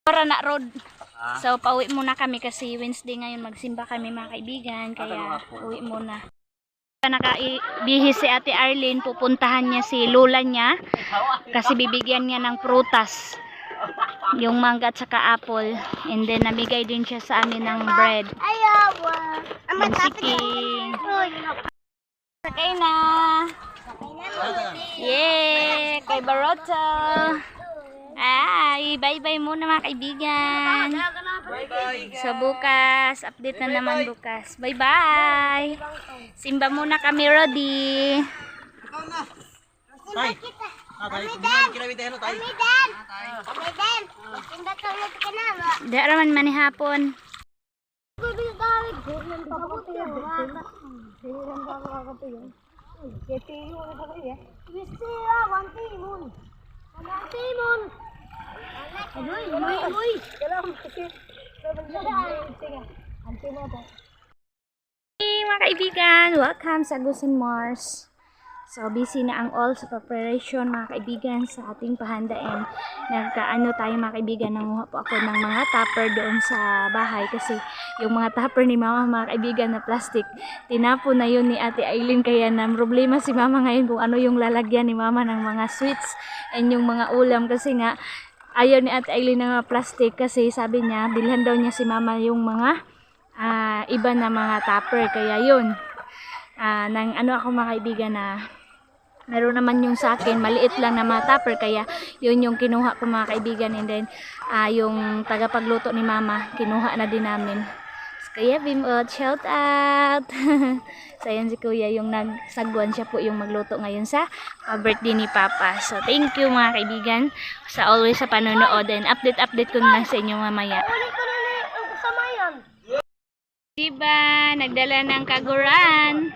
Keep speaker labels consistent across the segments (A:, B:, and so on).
A: Na road. So pauwi muna kami kasi Wednesday ngayon, magsimba kami mga kaibigan, kaya uwi muna. Nakabihis si Ate Arlene, pupuntahan niya si lola niya kasi bibigyan niya ng prutas, yung mangga at saka apple, and then nabigay din siya sa amin ng bread. Siking. Sakay na. Yeah, kay Baroto. Ay, bye-bye muna mga kaibigan. So bukas, update na naman bukas. Bye-bye. Simba muna kami, Rodi.
B: Tay.
A: Di raman manihapon. Hey mga kaibigan, welcome sa Gusin Mars. So busy na ang all sa preparation mga kaibigan sa ating pahandain. Nagkaano tayo mga kaibigan, nanguha po ako ng mga tupper doon sa bahay kasi yung mga tupper ni mama mga kaibigan na plastic, tinapo na yun ni Ate Aileen, kaya na problema si mama ngayon kung ano yung lalagyan ni mama ng mga sweets and yung mga ulam kasi nga ayaw ni Ate Aileen ng mga plastic kasi sabi niya bilhan daw niya si mama yung mga iba na mga tupper, kaya yun nang ano ako mga kaibigan na meron naman yung sa akin maliit lang na mga tupper, kaya yun yung kinuha ko mga kaibigan, and then yung tagapagluto ni mama kinuha na din namin. So, Kuya Bimot, shout out. So yan si Kuya yung nagsagwan, siya po yung magluto ngayon sa birthday ni Papa. So thank you mga kaibigan sa always sa panonood, and update ko na lang sa inyo mamaya. Diba, nagdala ng kaguran.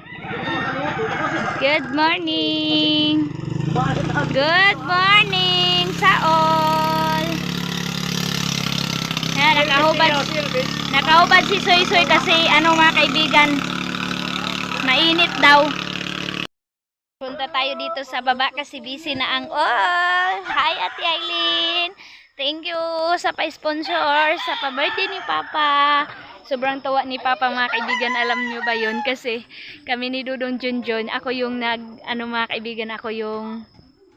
A: Good morning. Good morning sa all. Yan, nakahubad si Soy Soy kasi ano mga kaibigan, mainit daw. Punta tayo dito sa baba kasi busy na ang all. Hi Ate Aileen. Thank you sa pa-sponsor sa pa-birthday ni Papa. Sobrang tawa ni Papa mga kaibigan, alam nyo ba yun? Kasi kami ni Dudong Junjun, ako yung mga kaibigan, ako yung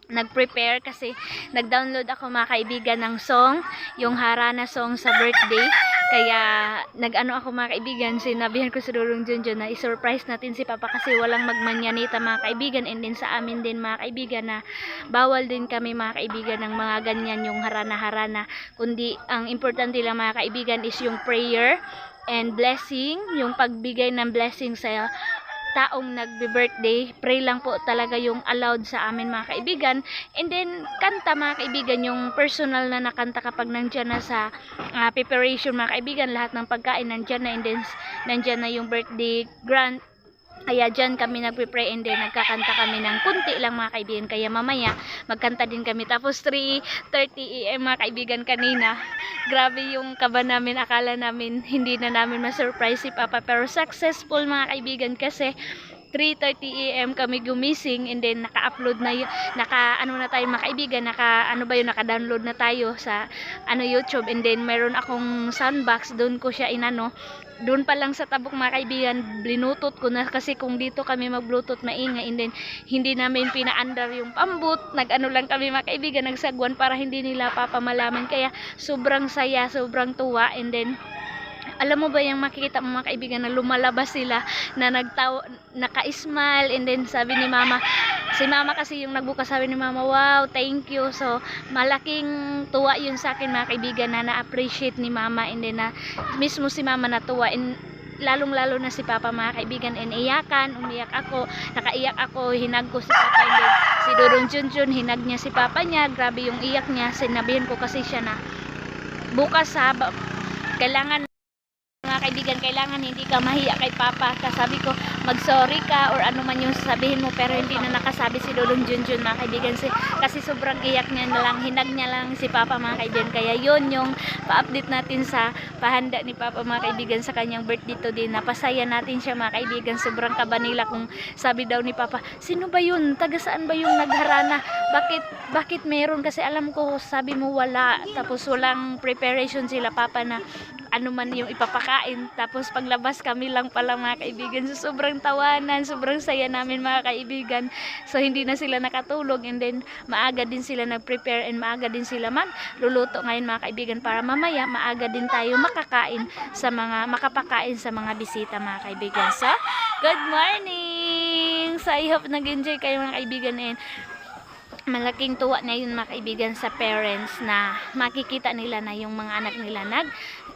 A: nag-prepare kasi nag-download ako mga kaibigan ng song, yung Harana song sa birthday. Kaya nag-ano ako mga kaibigan, sinabihan ko sa Dudong Junjun na i-surprise natin si Papa kasi walang magmanyanita mga kaibigan, and din sa amin din mga kaibigan na bawal din kami mga kaibigan ng mga ganyan yung harana-harana, kundi ang importante lang mga kaibigan is yung prayer and blessing, yung pagbigay ng blessing sa taong nagbe-birthday. Pray lang po talaga yung allowed sa amin mga kaibigan, and then kanta mga kaibigan, yung personal na nakanta kapag nandyan na sa preparation mga kaibigan, lahat ng pagkain nandyan na, and then nandyan na yung birthday grant. Kaya dyan kami nagpe-pray, and then nagkakanta kami ng kunti lang mga kaibigan, kaya mamaya magkanta din kami. Tapos 3:30 AM mga kaibigan kanina, grabe yung kaba namin, akala namin hindi na namin ma-surprise si Papa, pero successful mga kaibigan kasi 3:30 AM kami gumising, and then naka-upload na naka-ano na tayo mga kaibigan, naka-download na tayo sa YouTube, and then meron akong soundbox, doon ko siya doon pa lang sa tabok mga kaibigan, bluetooth ko na kasi kung dito kami mag-bluetooth maingay, and then hindi namin pinaandar yung pambut, nag-ano lang kami mga kaibigan, nagsagwan para hindi nila papamalaman, kaya sobrang saya, sobrang tuwa, and then alam mo ba yung makikita mo mga kaibigan na lumalabas sila na naka-smile, and then sabi ni mama, si mama kasi yung nagbukas, sabi ni mama, wow, thank you. So malaking tuwa yun sa akin mga kaibigan na na-appreciate ni mama, and then na mismo si mama natuwa, and lalong-lalo na si Papa mga kaibigan, and umiyak ako, nakaiyak ako, hinag ko si Papa, and then si Dudong Junjun, hinag niya si Papa niya, grabe yung iyak niya. Sinabihan ko kasi siya na bukas kailangan mga kaibigan, kailangan hindi ka mahiya kay Papa. Kasabi ko, mag-sorry ka or ano man yung sasabihin mo, pero hindi na nakasabi si Lolong Junjun mga kaibigan, kasi sobrang iyak niya na lang, hinag niya lang si Papa mga kaibigan. Kaya yun yung pa-update natin sa pahanda ni Papa mga kaibigan sa kanyang birthday today. Napasaya natin siya mga kaibigan, sobrang kaba nila kung sabi daw ni Papa, sino ba yun? Taga saan ba yung nagharana? Bakit meron? Kasi alam ko sabi mo wala, tapos walang preparation sila Papa na ano man yung ipapakain, tapos paglabas kami lang pala mga kaibigan. So sobrang tawanan, sobrang saya namin mga kaibigan. So hindi na sila nakatulog, and then maaga din sila nag-prepare and maaga din sila magluluto ngayon mga kaibigan, para mamaya maaga din tayo makapakain sa mga bisita mga kaibigan. So good morning! So I hope nag-enjoy kayo mga kaibigan, and malaking tuwa na yun mga kaibigan sa parents na makikita nila na yung mga anak nila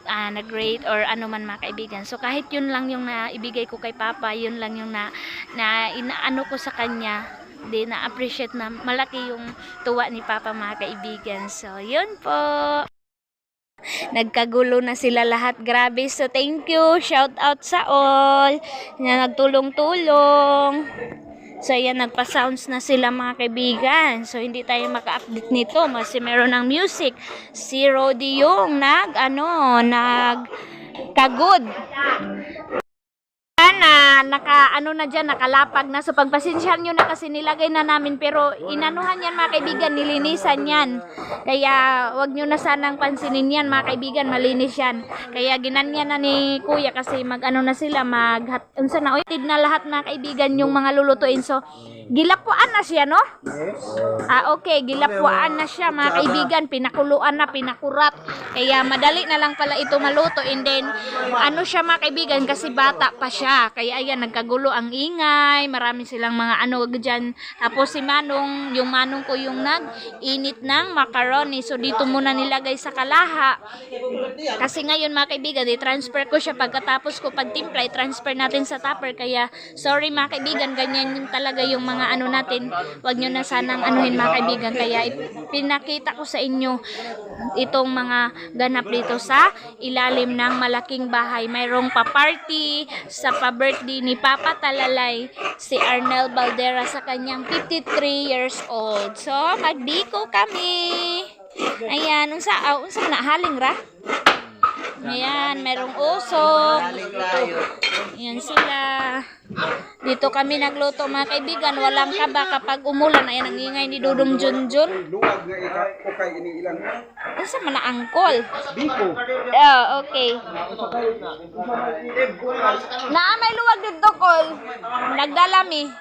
A: nag-rate or ano man mga kaibigan. So kahit yun lang yung naibigay ko kay Papa, yun lang yung inaano ko sa kanya, di na-appreciate na malaki yung tuwa ni Papa mga kaibigan. So yun po, nagkagulo na sila lahat, grabe. So thank you, shout out sa all na nagtulong-tulong. So ayan, nagpa-sounds na sila mga kaibigan. So hindi tayo maka-update nito kasi meron ng music. Si Rodi yung nagkagod. Nakalapag na. So pagpasensyahan nyo na kasi nilagay na namin, pero inanuhan yan mga kaibigan, nilinisan yan. Kaya wag nyo na sanang pansinin yan mga kaibigan, malinis yan. Kaya ginanyan na ni Kuya kasi na sila, unsa na na lahat mga kaibigan yung mga lulutuin. So gilapuan na siya, no? Okay, gilapuan na siya mga kaibigan, pinakuluan na, pinakurat. Kaya madali na lang pala ito maluto, and then siya mga kaibigan kasi bata pa siya. Kaya ayan, nagkagulo ang ingay, marami silang mga dyan. Tapos si Manong, yung Manong ko yung nag-init ng macaroni. So dito muna nilagay sa kalaha. Kasi ngayon mga kaibigan, i-transfer ko siya pagkatapos ko pagtimpla, i-transfer natin sa tupper. Kaya sorry mga kaibigan, ganyan yung talaga yung mga natin. Wag nyo na sanang anuhin mga kaibigan. Kaya pinakita ko sa inyo itong mga ganap dito sa ilalim ng malaking bahay. Mayroong pa-party sa pa-birthday ni Papa Talalay, si Arnel Baldera, sa kanyang 53 years old. So magdiko kami. Ayan, unsa na haling ra? Ayan, merong usok. Ayan sila. Dito kami nagluto mga kaibigan, walang kaba kapag umulan. Ayan ang ingay ni Dudong Junjun.
B: Luwag nga ika kay ini ilang.
A: Unsa man na angkol?
B: Biko.
A: Okay. May luwag dito kol. Nagdalami.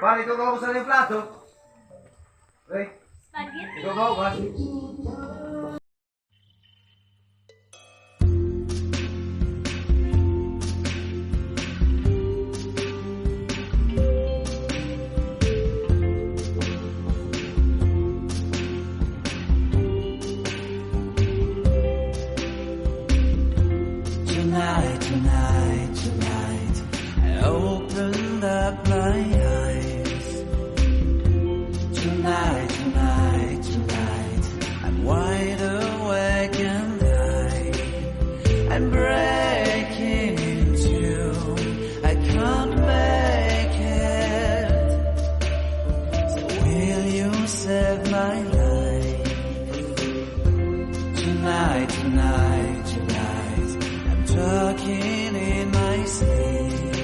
B: Pare, ikaw gawa ko sa yung plato. Hey, ikaw gawa ba?
C: Tonight, I opened up my eyes. Tonight, I'm wide awake and I'm breaking into. I can't make it. So will you save my life? Tonight, I'm talking in my sleep,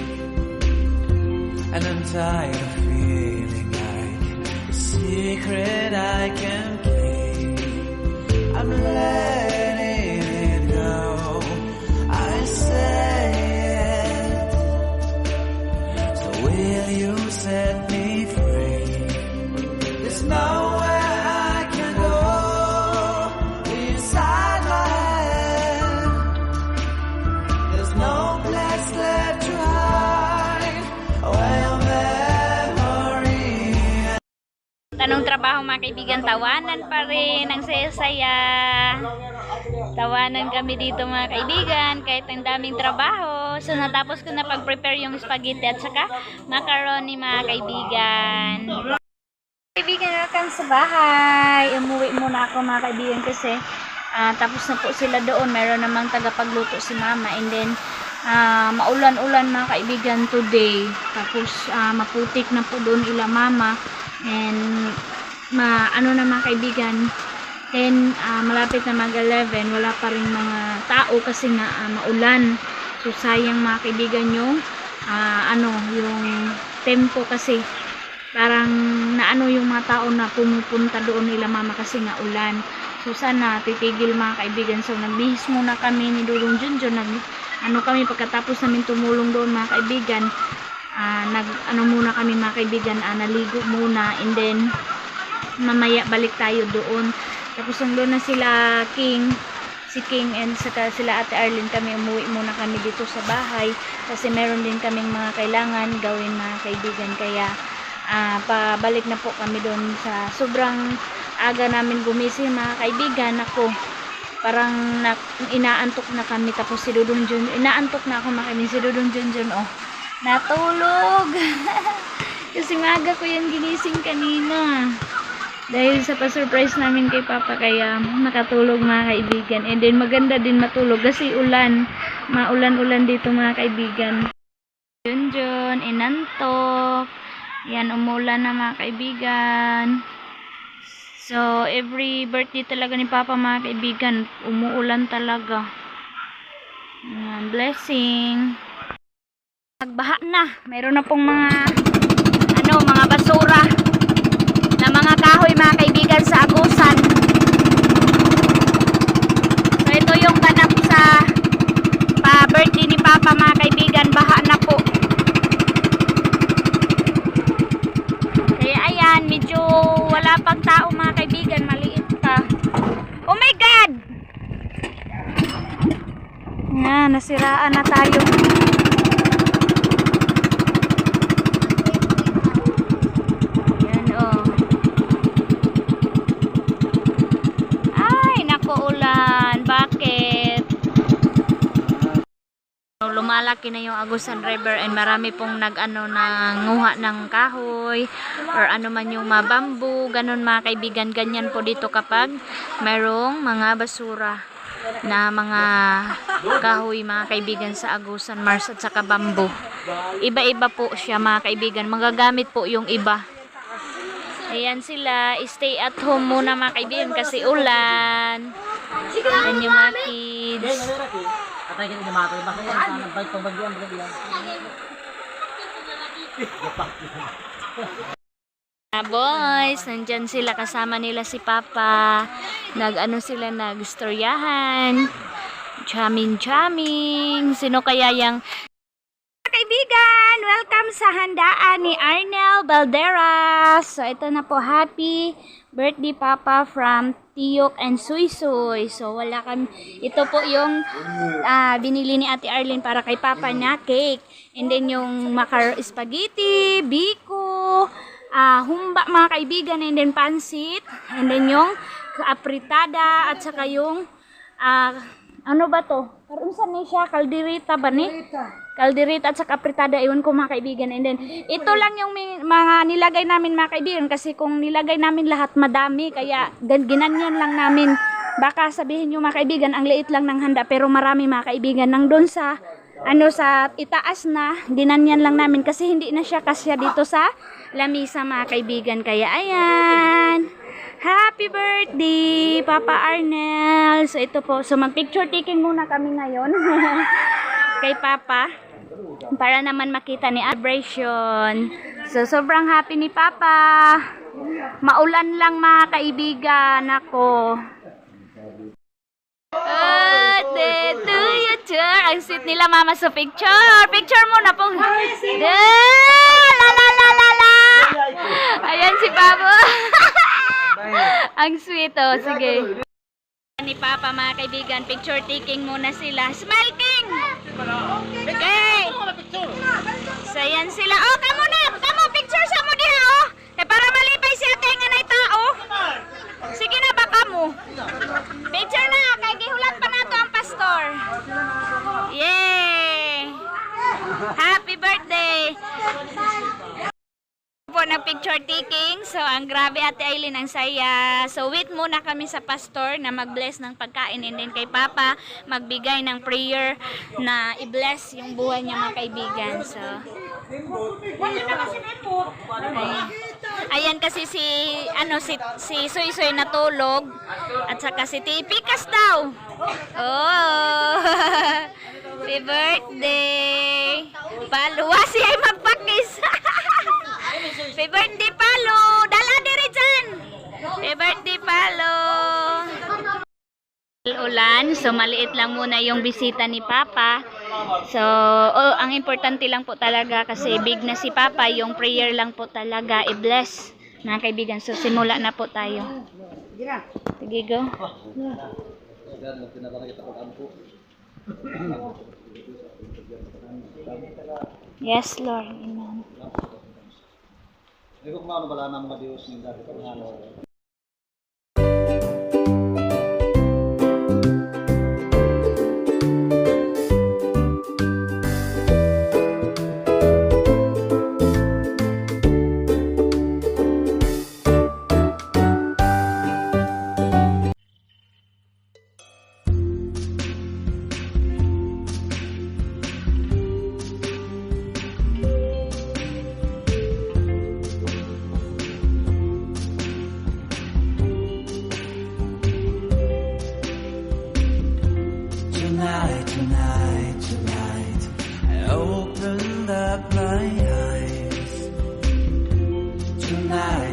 C: and I'm tired of feeling like a secret I can keep. I'm letting it go, I say it. So will you set me free? There's nowhere I can go inside my head. There's no place left to hide where your memory.
A: Tanong trabaho mga kaibigan, tawanan pa rin, ang saya-saya. Tawanan kami dito mga kaibigan kahit ang daming trabaho. So natapos ko na pag-prepare yung spaghetti at saka macaroni mga kaibigan. Kaibigan, welcome sa bahay. Umuwi muna ako mga kaibigan kasi tapos na po sila doon. Meron namang tagapagluto si mama and then maulan-ulan mga kaibigan today. Tapos maputik na po doon ila mama and ano na mga kaibigan, then malapit na mag-11, wala pa rin mga tao kasi nga maulan. So sayang mga kaibigan yung yung tempo kasi parang naano yung mga tao na pumupunta doon nila mama kasi nga ulan. So sana titigil mga kaibigan. So nagbihis muna kami ni Dudong Junjun, kami pagkatapos namin tumulong doon mga kaibigan. Muna kami mga kaibigan, naligo muna and then mamaya balik tayo doon. Tapos doon na sila si King and saka sila Ate Arlene, kami umuwi muna kami dito sa bahay kasi meron din kaming mga kailangan gawin mga kaibigan, kaya pabalik na po kami doon. Sa sobrang aga namin gumising mga kaibigan, ako parang inaantok na kami. Tapos si Dudong Jun, inaantok na ako mga kaibigan. Si Dudong Jun natulog kasi maaga ko yan ginising kanina dahil sa pa-surprise namin kay Papa, kaya nakatulog mga kaibigan. And then maganda din matulog kasi maulan-ulan dito mga kaibigan. Junjun inantok, yan, umulan na mga kaibigan. So every birthday talaga ni Papa mga kaibigan, umuulan talaga. Yan, blessing. Nagbaha na. Mayroon na pong mga basura na mga kahoy mga kaibigan sa agusan. So ito yung ganap sa birthday ni Papa mga kaibigan, baha na po. Kaya ayan, medyo wala pang tao mga kaibigan, maliit pa. Oh my God! Nasiraan na tayo. Lumalaki na yung Agusan River and marami pong nanguha ng kahoy or ano man yung mga bamboo, ganun mga kaibigan. Ganyan po dito kapag mayroong mga basura na mga kahoy mga kaibigan sa Agusan Mars at saka bamboo. Iba-iba po siya mga kaibigan, magagamit po yung iba. Ayan sila, stay at home muna mga kaibigan kasi ulan. Yan yung mga kids. Boys, nandyan sila, kasama nila si Papa. Nagstoryahan. Chaming. Sino kaya yung kaibigan? Welcome sa handaan ni Arnel Balderas. So ito na po, happy birthday Papa from Tiyok and Suy-Suy. So wala kami, ito po yung binili ni Ate Arlene para kay Papa na cake. And then yung spaghetti, biko, humba mga kaibigan, and then pansit, and then yung apritada at saka yung ano ba to? Karon saan ni siya? Kaldereta ba ni? Kaldereta at saka apritada, iwan ko mga kaibigan. And then, ito lang yung mga nilagay namin mga kaibigan. Kasi kung nilagay namin lahat madami, kaya ginanyan lang namin. Baka sabihin nyo mga kaibigan, ang liit lang ng handa. Pero marami mga kaibigan. Nang doon sa itaas na, ginanyan lang namin. Kasi hindi na siya kasya dito sa lamisa mga kaibigan. Kaya ayan. Happy birthday, Papa Arnel. So ito po, so mag-picture taking muna kami ngayon kay Papa para naman makita ni celebration. So sobrang happy ni Papa. Maulan lang mga kaibigan ako. Birthday to you, sir. Ang sweet nila mama sa picture. Picture muna po. La la la la la. Ayan si Papa. Ang sweet, oh. Sige. Ni Papa mga kaibigan, picture taking muna sila. Smile King! Okay. So yan sila. Oh, kamo na! Kamo, picture sa mo diha, oh! Kaya para malipay siya kay nga na tao. Sige na, baka mo. Picture na, kay Yay! Happy birthday! Po ng picture taking. So, ang grabe Ate Aileen, ang saya. So, wait muna kami sa pastor na mag-bless ng pagkain and then kay Papa magbigay ng prayer na i-bless yung buhay niya mga kaibigan. So, ayan kasi si Soy Soy natulog at saka si Tipikas daw. Oh! Happy birthday! Paluwa siya ay magpakis. Happy birthday, Palo! Dala diri dyan! Happy birthday, Palo! Ulan, so maliit lang muna yung bisita ni Papa. So, ang importante lang po talaga kasi big na si Papa, yung prayer lang po talaga, i-bless mga kaibigan. So, simula na po tayo. Sige, go. Yes, Lord. Amen.
B: Hindi ko kumano bala ng mga Diyos ng dati kong halo.
C: Tonight, I opened up my eyes. Tonight.